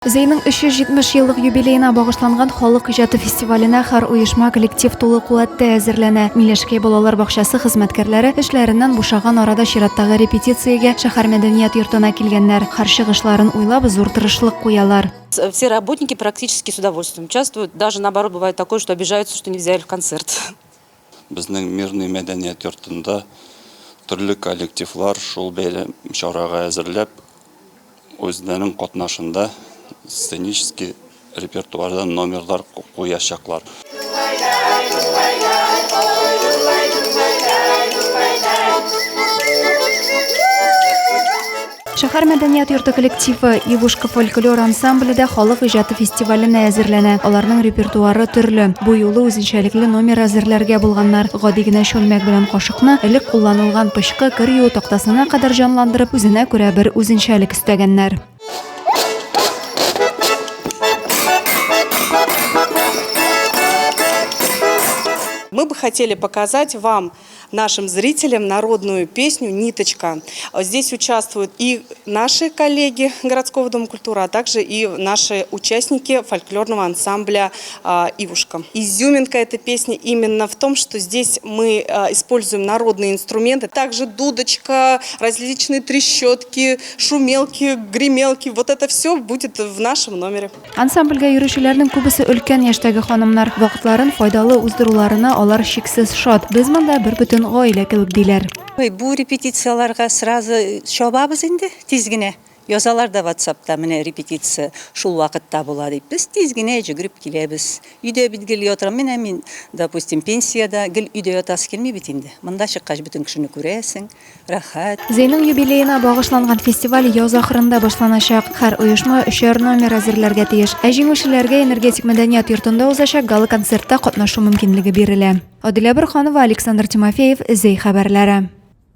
Зейнең 370 еллык юбилеена багышланган халык иҗаты фестиваленә һәр оешма коллектив тулы куәттә әзерләнә. Миләшкәй балалар бакчасы хезмәткәрләре эшләреннән бушаган арада чираттагы репетициягә шәһәр мәдәният йортына килгәннәр. Һәр чыгышларын уйлап зур тырышлык куялар. Все работники практически с удовольствием участвуют. Даже наоборот бывает такое, что обижаются, что не взяли в концерт. Безнең мирный мәдәният йортында төрле коллективлар шул бәйрәм чарага әзерләп үзләренең катнашында сценический репертуардан номерлар куячаклар. Шәһәр мәдәният йорты коллективы Ивушка фольклор ансамбледә халык иҗаты фестиваленә әзерләнә. Аларның репертуары төрле. Бу юлы үзенчәлекле номер әзерләргә булганнар. Гади генә шүлмәк белән кашыкны элек кулланылган пычкы кыр юу тактасына кадәр җанландырып, үзенә күрә бер үзенчәлек өстәгәннәр. Мы бы хотели показать вам, нашим зрителям, народную песню «Ниточка». Здесь участвуют и наши коллеги городского дома культуры, а также и наши участники фольклорного ансамбля «Ивушка». Изюминка этой песни именно в том, что здесь мы используем народные инструменты, также дудочка, различные трещотки, шумелки, гремелки. Вот это все будет в нашем номере. Ансамбльгә йөрүчеләрнең күбесе өлкән яшьтәге ханымнар. Вакытларын файдалы уздыруларына алар шиксез шат. Без монда бер бүтән гаилә кебек диләр. Бу репетицияларга сразу чабабыз инде тиз генә. Язалар да WhatsApp'та менә репетиция шул вакытта була дип. Без тиз генә җигреп киләбез. Өйдә бит гел ятырам. Мин, допустим, пенсияда гел өйдә ятасы килми бит инде. Монда чыккач бөтен кешене күрәсең, рәхәт. Зейнең юбилеена багышланган фестиваль яз ахырында башланачак. Һәр оешма 3 номер әзерләргә тиеш. Ә җиңүчеләргә энергетик мәдәният йортында узачак гала концертта катнашу мөмкинлеге бирелә. Адилә Борханова, Александр Тимофеев, Зей хәбәрләре.